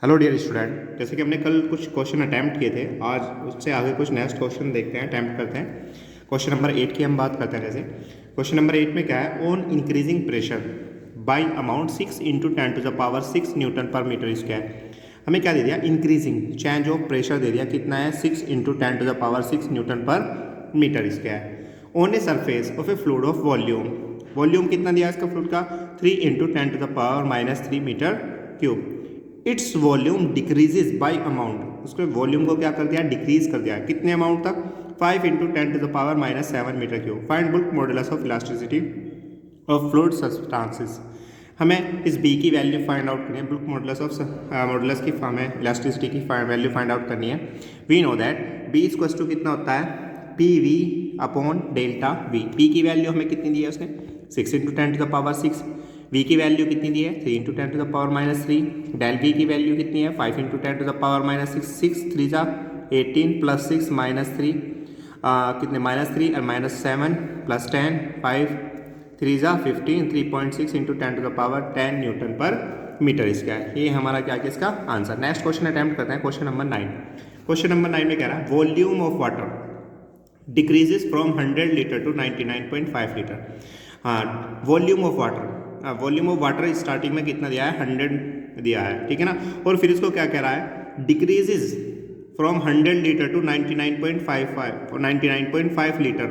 Hello dear student, जैसे कि हमने कल कुछ क्वेश्चन अटैम्प्ट किए थे, आज उससे आगे कुछ नेक्स्ट क्वेश्चन देखते हैं, अटैम्प्ट करते हैं। क्वेश्चन नंबर 8 की हम बात करते हैं। जैसे क्वेश्चन नंबर 8 में क्या है, on increasing pressure by amount 6 into 10⁻6 newton per metre square. हमें क्या दे दिया, इंक्रीजिंग चेंज ऑफ प्रेशर दे दिया, कितना है 6 into 10⁻6 newton per metre square on a surface of a fluid of volume. Volume कितना दिया इसका फ्लूइड का, 3 into 10⁻³ metre cube. It's volume decreases by amount, उसके वॉल्यूम को क्या कर दिया, डिक्रीज कर दिया, कितने अमाउंट तक, 5 into 10⁻⁻7 metre cube. Find bulk modulus of elasticity of fluid substances. हमें इस बी की वैल्यू फाइंड आउट करनी है, बुल्क मॉडुलस की हमें इलास्टिसिटी की वैल्यू फाइंड आउट करनी है। We know that B equals to कितना होता है, P V upon delta V. P की वैल्यू हमें कितनी दी है उसने, 6 इंटू 10⁻6। v की वैल्यू कितनी दी है, 3 इंटू 10⁻3। डेल v की वैल्यू कितनी है, 5 इंटू 10⁻6। 6 3 जा 18 प्लस 6 -3 कितने -3 और -7 प्लस 10 5 3 जा 15 3.6 into 10⁻10 Newton per metre square. ये हमारा क्या है इसका आंसर। नेक्स्ट क्वेश्चन अटैम्प्ट करते हैं, क्वेश्चन नंबर 9। क्वेश्चन नंबर 9 में कह रहा है, volume of water decreases from 100 litre to 99.5 litre. हाँ, volume of water, volume of water starting में कितना दिया है, 100 दिया है, ठीक है ना। और फिर इसको क्या कह रहा है, decreases from 100 litre to 99.5 litre.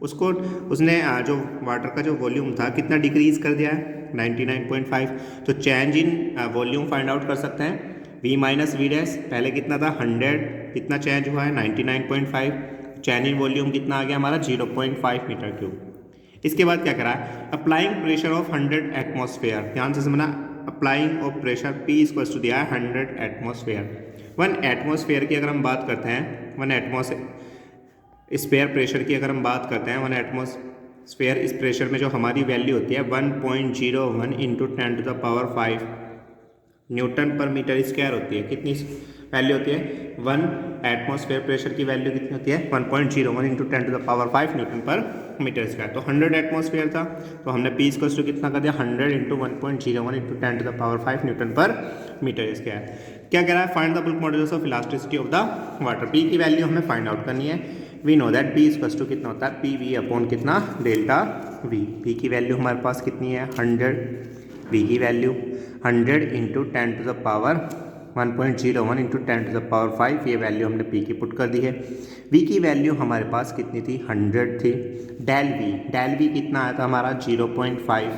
उसको उसने जो वाटर का जो वॉल्यूम था कितना डिक्रीज कर दिया है, 99.5। तो change in volume find out कर सकते हैं, v माइनस वी डैश, पहले कितना था 100, कितना चेंज हुआ है 99.5, चेंज इन वॉल्यूम कितना आ गया हमारा 0.5 मीटर क्यूब। इसके बाद क्या करा है, अप्लाइंग प्रेशर ऑफ 100 एटमॉस्फेयर। ध्यान से समझना, applying of pressure P equals to दिया है 100 एटमॉस्फेयर। 1 एटमॉस्फेयर की अगर हम बात करते हैं, 1 एटमॉस्फेयर प्रेशर की अगर हम बात करते हैं, 1 एटमॉस्फेयर इस प्रेशर में जो हमारी वैल्यू होती है 1.01 into 10⁵ newton per metre square होती है। कितनी वैल्यू होती है, 1 एटमॉस्फेयर प्रेशर की वैल्यू कितनी होती है, 1.01 into 10⁵ newton per metre square. तो 100 एटमॉस्फेयर था, तो हमने पी इक्वल्स टू कितना कर दिया, 100 into 1.01 into 10⁵ newton per metre square. क्या कह रहा है, find the bulk modulus of elasticity of the water. P की वैल्यू हमें फाइंड आउट करनी है। We know that P equals to कितना होता है, पी वी अपॉन कितना, डेल्टा वी। पी की वैल्यू हमारे पास कितनी है 100, वी की वैल्यू 100 इंटू 10⁻1.01 इंटू 10⁵, ये वैल्यू हमने पी की पुट कर दी है। वी की वैल्यू हमारे पास कितनी थी, 100 थी। डेल वी कितना आया था हमारा 0.5,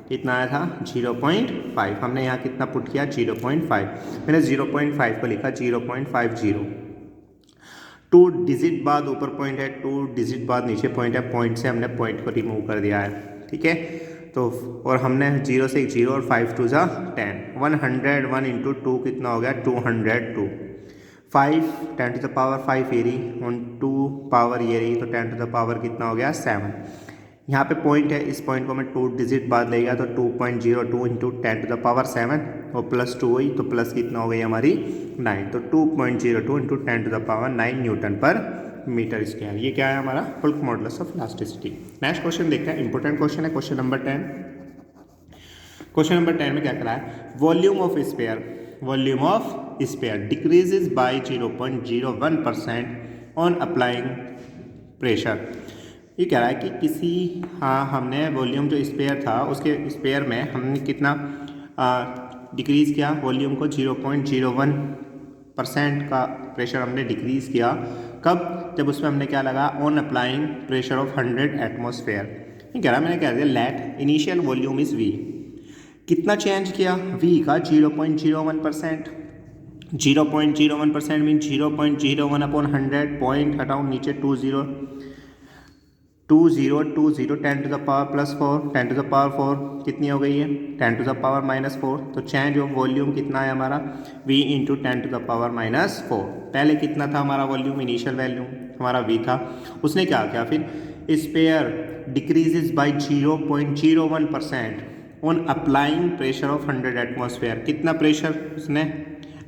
कितना आया था 0.5। हमने यहाँ कितना पुट किया 0.5, मैंने 0.5 को लिखा 0.50। 2 डिजिट बाद ऊपर पॉइंट है, 2 डिजिट बाद नीचे पॉइंट है, पॉइंट से हमने पॉइंट को रिमूव कर दिया है, ठीक है। तो और हमने 0 से 0 और 5 2 जा 10, 101 इंटू 2 कितना हो गया 202। 5 10⁵ ये रही, 2 पावर ये रही, तो 10⁻ कितना हो गया 7। यहाँ पे पॉइंट है, इस पॉइंट को मैं 2 डिजिट बाद लेगा तो 2.02 इंटू 10⁻7 और प्लस 2 हुई, तो प्लस कितना हो गई हमारी 9, तो 2.02 into 10⁻9 newton per metre square. ये क्या है हमारा bulk modulus of elasticity. Next question देखते हैं, इंपॉर्टेंट क्वेश्चन है, क्वेश्चन नंबर 10। क्वेश्चन नंबर 10 में क्या करा है, volume of sphere decreases by 0.01% on applying pressure. ये कह रहा है कि किसी हमने वॉल्यूम जो स्पेयर था उसके स्पेयर में हमने कितना डिक्रीज़ किया वॉल्यूम को, 0.01% का प्रेशर हमने डिक्रीज़ किया। कब, जब उसमें हमने क्या लगा, on applying pressure of 100 atmosphere. ये कह रहा है, मैंने कह दिया let initial volume is V. कितना चेंज किया, वी का 0.01%। 0.01% मीन 0.01 अपॉन 100, पॉइंट हटाऊँ नीचे 20 10⁻+4 10⁻4 कितनी हो गई है 10⁻⁻4। तो चेंज ऑफ वॉल्यूम कितना है हमारा, v इंटू 10⁻⁻4। पहले कितना था हमारा वॉल्यूम, इनिशियल वैल्यूम हमारा v था, उसने क्या किया फिर, sphere decreases by 0.01% on applying pressure of 100 atmosphere. कितना प्रेशर उसने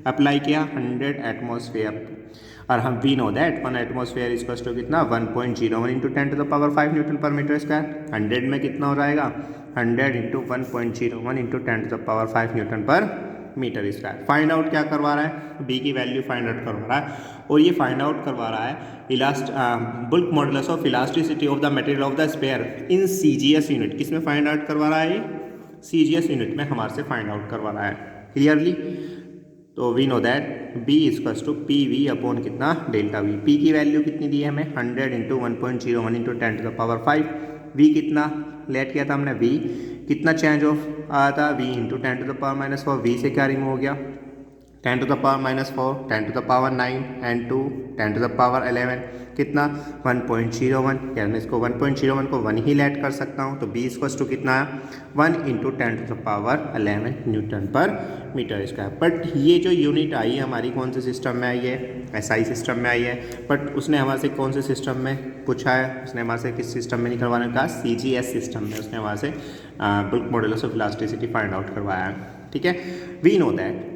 अप्लाई किया, 100 एटमॉस्फेयर। और हम we know that 1 atmosphere equals to कितना 1.01 into 10⁵ newton per metre square. 100 में कितना हो जाएगा, 100 into 1.01 into 10⁵ newton per metre square. Find out क्या करवा रहा है, बी की वैल्यू फाइंड आउट करवा रहा है और ये फाइंड आउट करवा रहा है bulk modulus of elasticity of the material of the sphere in CGS unit. किस में फाइंड आउट करवा रहा है ये, CGS यूनिट में हमारे से फाइंड आउट करवा रहा है। क्लियरली, तो we know that B equals to P V upon कितना डेल्टा वी। P की वैल्यू कितनी दी है हमें 100 into 1.01 into 10 to the power 5। V कितना लेट किया था हमने, V कितना चेंज ऑफ आया था, V into 10 to the power -4। V से क्या रिमूव हो गया 10 to the power -4, 10 to the power 9 and 2 10 to the power 11 कितना 1.01। यार मैं इसको 1.01 को 1 ही लेट कर सकता हूँ, तो B इक्वल्स टू कितना है 1 into 10 to the power 11 newton per metre square. But ये जो यूनिट आई है हमारी कौन से सिस्टम में आई है, SI सिस्टम में आई है। बट उसने हमारे से कौन से सिस्टम में पूछा है, उसने हमारे से किस सिस्टम में नहीं करवाने कहा, CGS सिस्टम में उसने हमारे से bulk modulus of elasticity find out करवाया है। ठीक है, we know that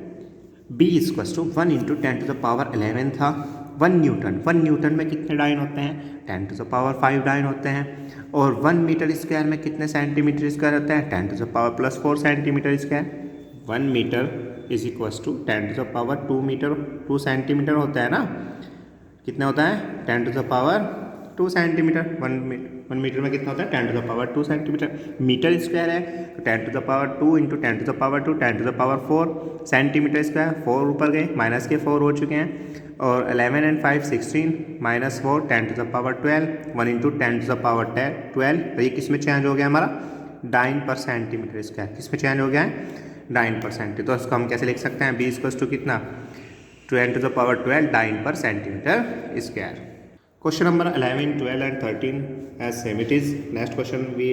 B equals to 1 into 10 to the power 11 था 1 न्यूटन। 1 न्यूटन में कितने डाइन होते हैं, 10 टू द पावर 5 डाइन होते हैं। और 1 मीटर स्क्वायर में कितने सेंटीमीटर स्क्वायर होते हैं, 10 to the power +4 centimetre square. 1 metre is equals to 10 to the power 2 centimetre होता है ना, कितना होता है 10 to the power 2 centimetre. 1 metre में कितना होता है 10 to the power 2 centimetre. Metre square है तो 10 to the power 2 into 10 to the power 2 10 to the power 4 centimetre square. 4 ऊपर गए, माइनस के 4 हो चुके हैं। और 11 and 5 16 -4 10 to the power 12 1 into 10 to the power 12। तो ये किस में चेंज हो गया हमारा, डाइन पर सेंटीमीटर स्क्वायर। किस में चेंज हो गया है, डाइन पर सेंटीमीटर। तो इसको हम कैसे लिख सकते हैं, B इक्वल्स टू कितना 10 टू द पावर 12 डाइन पर centimetre square. Question number 11, 12 and 13 as same it is. Next question we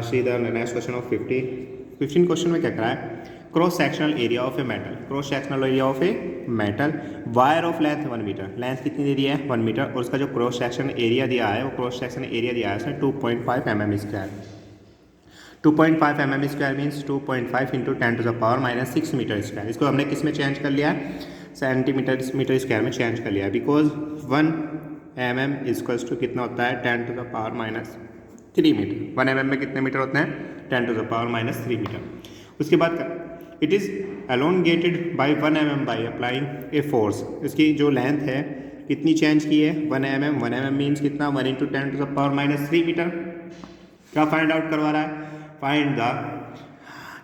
see the next question of 15 question में क्या करा है, cross sectional area of a metal. Cross sectional area of a metal, wire of length 1 metre. Length कितनी दे दी है 1 metre और उसका जो क्रॉस सेक्शन एरिया दिया है वो क्रॉस सेक्शन एरिया दिया है उसने 2.5 mm square. 2.5 mm square means 2.5 into 10 to the power -6 metre square. इसको हमने किस में चेंज कर लिया है, सेंटीमीटर मीटर स्क्वायर में चेंज कर लिया है। बिकॉज 1 mm इक्वल्स टू कितना होता है 10 to the power -3 metre. 1 mm में कितने मीटर होते हैं 10 टू द पावर -3 मीटर। उसके बाद it is elongated by 1 mm by applying a force. इसकी जो लेंथ है कितनी चेंज की है 1 mm। 1 mm मीन्स कितना 1 into 10 to the power -3 metre. क्या फाइंड आउट करवा रहा है, फाइंड द,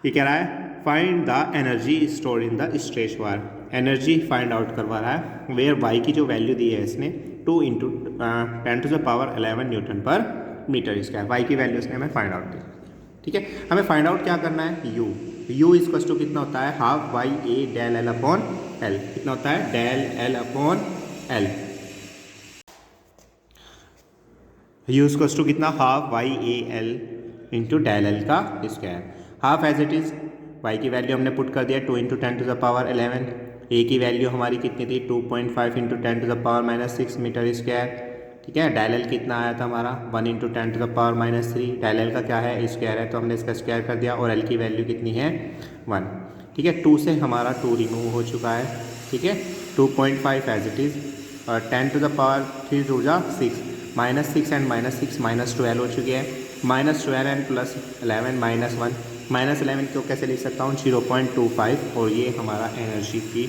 ये कह रहा है find the energy store in the stretch wire. Energy find out करवा रहा है वेयर वाई की जो वैल्यू दी है इसने 2 into 10 to the power 11 newton per metre square. Y की वैल्यू इसने हमें फाइंड आउट की। ठीक है, हमें फाइंड आउट क्या करना है, यू इक्वल्स टू कितना होता है half Y A del L upon L. कितना होता है del L upon L. U equals to कितना half Y A L into del L का square. Half as it is, Y की वैल्यू हमने पुट कर दिया 2 into 10 to the power 11। A की वैल्यू हमारी कितनी थी 2.5 into 10 to the power -6 metre square. ठीक है, डेल एल कितना आया था हमारा 1 into 10 to the power -3। Del L का क्या है स्क्वायर है तो हमने इसका स्क्वायर कर दिया और एल की वैल्यू कितनी है 1। ठीक है, 2 से हमारा 2 रिमूव हो चुका है। ठीक है, 2.5 एज इट इज़ और 10 टू द पावर 3 ऊर्जा 6 -6 एंड -6 -12 हो चुकी है। -12 एंड +11 -1 -11 को कैसे लिख सकता हूँ 0.25 और ये हमारा एनर्जी की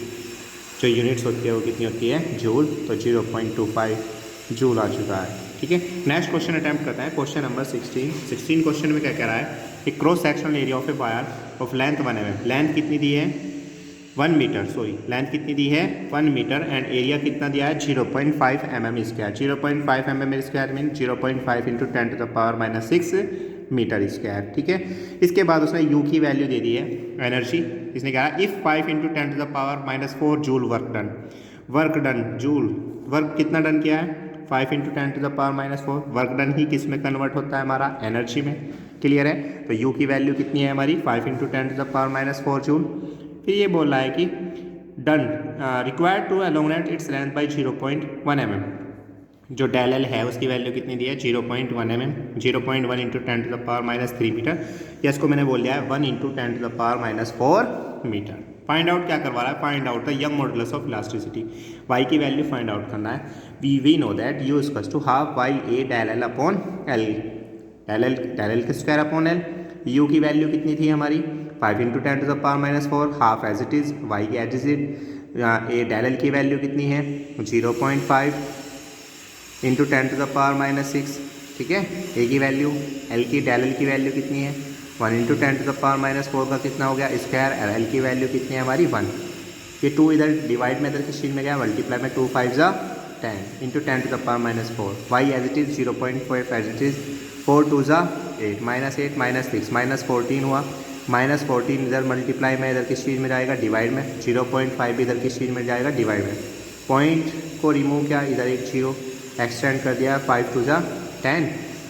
जो यूनिट्स होती है वो कितनी होती है जूल। तो 0.25 जूल आ चुका है। ठीक है, नेक्स्ट क्वेश्चन अटैम्प्ट करते हैं। क्वेश्चन नंबर 16 क्वेश्चन में क्या कह रहा है कि cross sectional area of a wire of length 1 mm। Length कितनी दी है 1 मीटर, लेंथ कितनी दी है 1 मीटर एंड एरिया कितना दिया है 0.5 mm square. 0.5 mm square mean 0.5 into 10 to the power -6 metre square. ठीक है, इसके बाद उसने यू की वैल्यू दे दी है एनर्जी। इसने कहा if 5 into 10 to the power -4 joule work done joule work कितना डन किया है 5 into 10 to the power -4। Work done ही किस में कन्वर्ट होता है हमारा एनर्जी में। क्लियर है, तो यू की वैल्यू कितनी है हमारी 5 into 10 to the power -4 joule. फिर ये बोल रहा है कि done required to elongate its length by 0.1 mm। जो डेल एल है उसकी वैल्यू कितनी दी है 0.1 mm। 0.1 into 10 to the power -3 metre. या इसको मैंने बोल दिया है 1 into 10 to the power -4 metre. Find out क्या करवा रहा है, find out the Young modulus of elasticity. Y की वैल्यू फाइंड आउट करना है। We know that U equals to half Y A del L upon L. Del L का square upon L. U की value कितनी थी हमारी 5 into 10⁻⁻4 half as it is, Y की as is it, A del L की value कितनी है 0.5 into 10⁻⁻6, ठीक है। ए की वैल्यू, एल की डेल एल की वैल्यू कितनी है 1 इंटू 10⁻⁻4 का कितना हो गया स्क्वायर, एल की वैल्यू कितनी है हमारी 1। ये 2 इधर डिवाइड में इधर किस चीज़ में गया मल्टीप्लाई में, 2 5 ज़ा 10 into 10⁻⁻4, Y as it is 0.5 as it is, 4 2 ज़ा 8, -8 -6 -14 हुआ, -14 इधर मल्टीप्लाई में इधर किस चीज़ में जाएगा डिवाइड में, 0.5 इधर किस चीज़ में जाएगा डिवाइड में, पॉइंट को रिमूव किया, इधर एक 0 एक्सटेंड कर दिया, 5 2 ज़ा 10,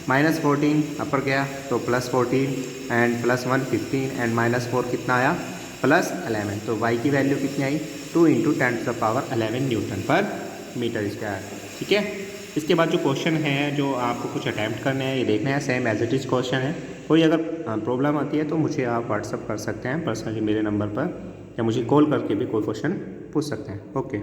-14 अपर गया तो +14 एंड +1 15 एंड -4 कितना आया +11। तो y की वैल्यू कितनी आई 2 into 10⁻11 Newton per metre square, ठीक है। इसके बाद जो क्वेश्चन है जो आपको कुछ अटैम्प्ट करने हैं, ये देखना है, same as it is question है। कोई अगर प्रॉब्लम आती है तो मुझे आप व्हाट्सअप कर सकते हैं पर्सनली मेरे नंबर पर, या मुझे कॉल करके भी कोई क्वेश्चन पूछ सकते हैं। ओके।